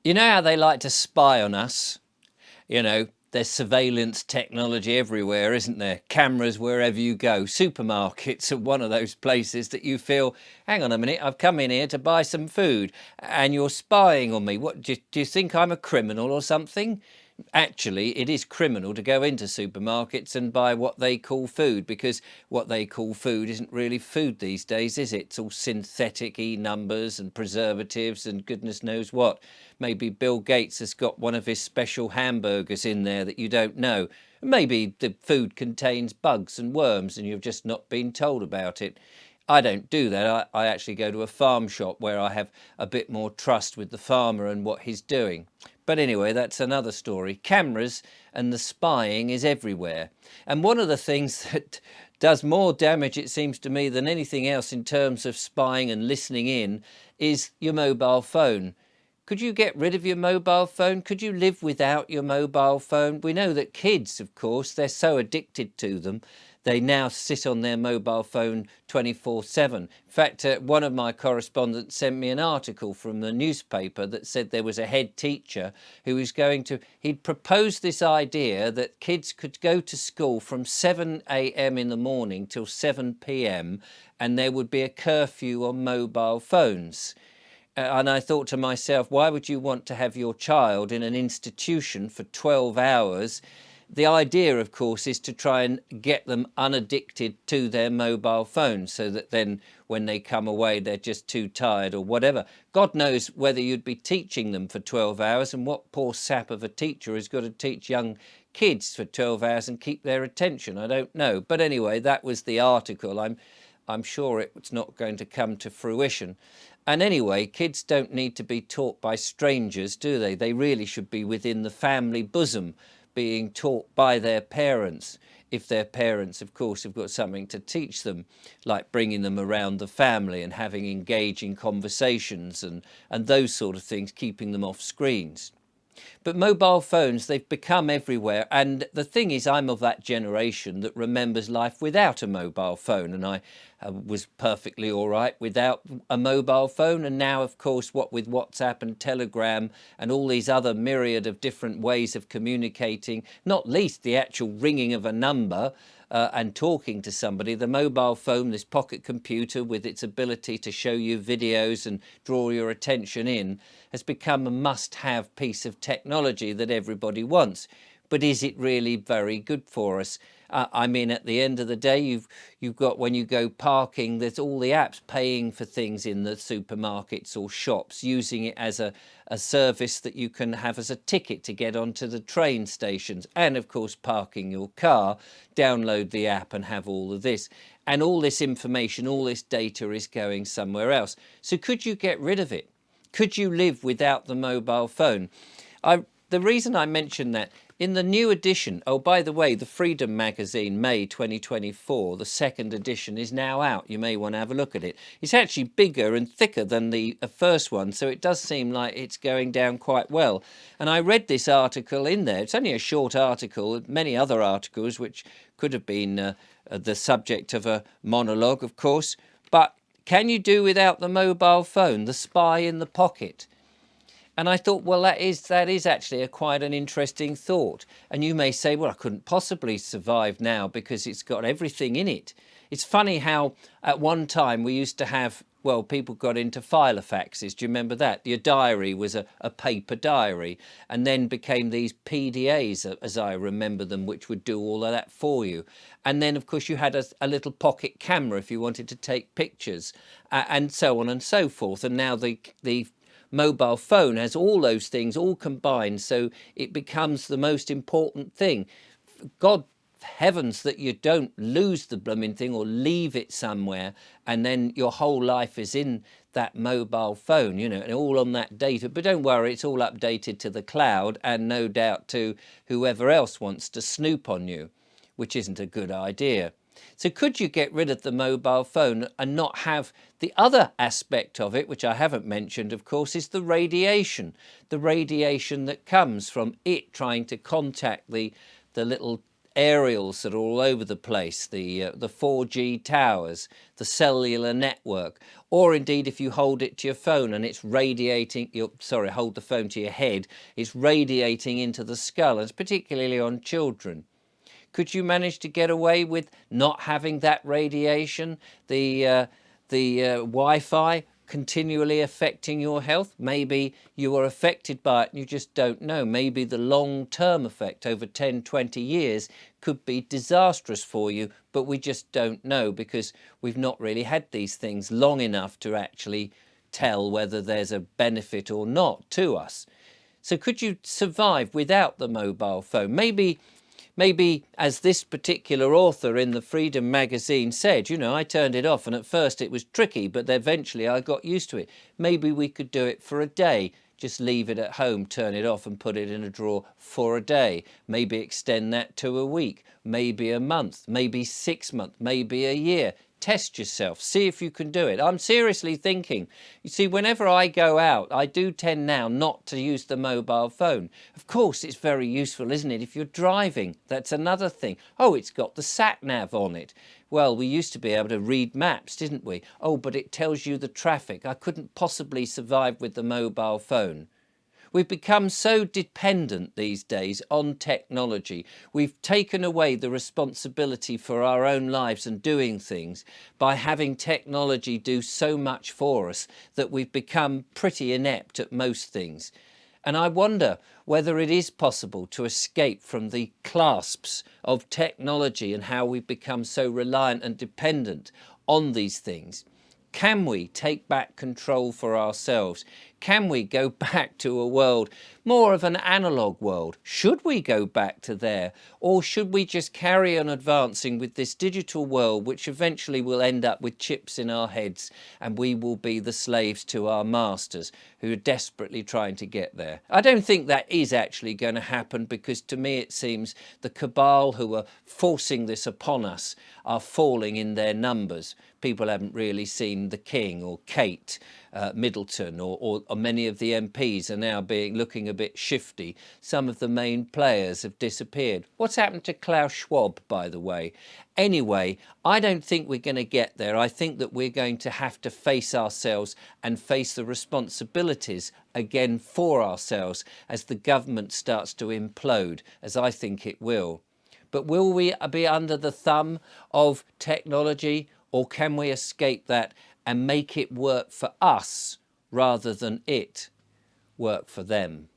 You know how they like to spy on us? There's surveillance technology everywhere, isn't there? Cameras wherever you go. Supermarkets are one of those places that you feel, hang on a minute, I've come in here to buy some food and you're spying on me. What, do you think I'm a criminal or something? Actually, it is criminal to go into supermarkets and buy what they call food, because what they call food isn't really food these days, is it? It's all synthetic numbers and preservatives and goodness knows what. Maybe Bill Gates has got one of his special hamburgers in there that you don't know. Maybe the food contains bugs and worms and you've just not been told about it. I don't do that. I actually go to a farm shop where I have a bit more trust with the farmer and what he's doing. But anyway, that's another story. Cameras and the spying is everywhere. And one of the things that does more damage, it seems to me, than anything else in terms of spying and listening in is your mobile phone. Could you get rid of your mobile phone? Could you live without your mobile phone? We know that kids, of course, they're so addicted to them. They now sit on their mobile phone 24/7. In fact, one of my correspondents sent me an article from the newspaper that said there was a head teacher who was he'd proposed this idea that kids could go to school from 7 a.m. in the morning till 7 p.m. and there would be a curfew on mobile phones. And I thought to myself, why would you want to have your child in an institution for 12 hours? The idea, of course, is to try and get them unaddicted to their mobile phones so that then when they come away, they're just too tired or whatever. God knows whether you'd be teaching them for 12 hours and what poor sap of a teacher has got to teach young kids for 12 hours and keep their attention. I don't know. But anyway, that was the article. I'm sure it's not going to come to fruition. And anyway, kids don't need to be taught by strangers, do they? They really should be within the family bosom, being taught by their parents, if their parents, of course, have got something to teach them, like bringing them around the family and having engaging conversations and those sort of things, keeping them off screens. But mobile phones, they've become everywhere. And the thing is, I'm of that generation that remembers life without a mobile phone. And I was perfectly all right without a mobile phone. And now, of course, what with WhatsApp and Telegram and all these other myriad of different ways of communicating, not least the actual ringing of a number, and talking to somebody, the mobile phone, this pocket computer with its ability to show you videos and draw your attention in, has become a must-have piece of technology that everybody wants. But is it really very good for us? I mean, at the end of the day, you've got, when you go parking, there's all the apps paying for things in the supermarkets or shops, using it as a service that you can have as a ticket to get onto the train stations. And of course, parking your car, download the app and have all of this. And all this information, all this data is going somewhere else. So could you get rid of it? Could you live without the mobile phone? The reason I mention that, in the new edition, oh, by the way, the Freedom magazine, May 2024, the second edition is now out. You may want to have a look at it. It's actually bigger and thicker than the first one, so it does seem like it's going down quite well. And I read this article in there. It's only a short article, many other articles which could have been the subject of a monologue, of course. But can you do without the mobile phone, the spy in the pocket? And I thought, well, that is actually quite an interesting thought. And you may say, well, I couldn't possibly survive now because it's got everything in it. It's funny how at one time we used to have, well, people got into filofaxes. Do you remember that? Your diary was a paper diary, and then became these PDAs, as I remember them, which would do all of that for you. And then, of course, you had a little pocket camera if you wanted to take pictures, and so on and so forth. And now the mobile phone has all those things all combined, so it becomes the most important thing. God heavens that you don't lose the blooming thing or leave it somewhere and then your whole life is in that mobile phone, you know, and all on that data. But don't worry, it's all updated to the cloud and no doubt to whoever else wants to snoop on you, which isn't a good idea. So could you get rid of the mobile phone and not have the other aspect of it, which I haven't mentioned, of course, is the radiation that comes from it trying to contact the little aerials that are all over the place, the 4G towers, the cellular network, or indeed if you hold it to your phone and it's radiating, hold the phone to your head, it's radiating into the skull, and it's particularly on children. Could you manage to get away with not having that radiation, the Wi-Fi continually affecting your health? Maybe you are affected by it and you just don't know. Maybe the long-term effect over 10, 20 years could be disastrous for you, but we just don't know because we've not really had these things long enough to actually tell whether there's a benefit or not to us. So could you survive without the mobile phone? Maybe, as this particular author in the Freedom magazine said, you know, I turned it off and at first it was tricky, but eventually I got used to it. Maybe we could do it for a day. Just leave it at home, turn it off and put it in a drawer for a day. Maybe extend that to a week, maybe a month, maybe 6 months, maybe a year. Test yourself, see if you can do it. I'm seriously thinking, you see, whenever I go out, I do tend now not to use the mobile phone. Of course, it's very useful, isn't it? If you're driving, that's another thing. Oh, it's got the sat-nav on it. Well, we used to be able to read maps, didn't we? Oh, but it tells you the traffic. I couldn't possibly survive with the mobile phone. We've become so dependent these days on technology. We've taken away the responsibility for our own lives and doing things by having technology do so much for us that we've become pretty inept at most things. And I wonder whether it is possible to escape from the clasps of technology and how we've become so reliant and dependent on these things. Can we take back control for ourselves? Can we go back to a world, more of an analog world? Should we go back to there? Or should we just carry on advancing with this digital world, which eventually will end up with chips in our heads and we will be the slaves to our masters who are desperately trying to get there? I don't think that is actually going to happen, because to me it seems the cabal who are forcing this upon us are falling in their numbers. People haven't really seen the King or Kate Middleton, or many of the MPs are now looking a bit shifty. Some of the main players have disappeared. What's happened to Klaus Schwab, by the way? Anyway, I don't think we're going to get there. I think that we're going to have to face ourselves and face the responsibilities again for ourselves as the government starts to implode, as I think it will. But will we be under the thumb of technology, or can we escape that and make it work for us rather than it work for them?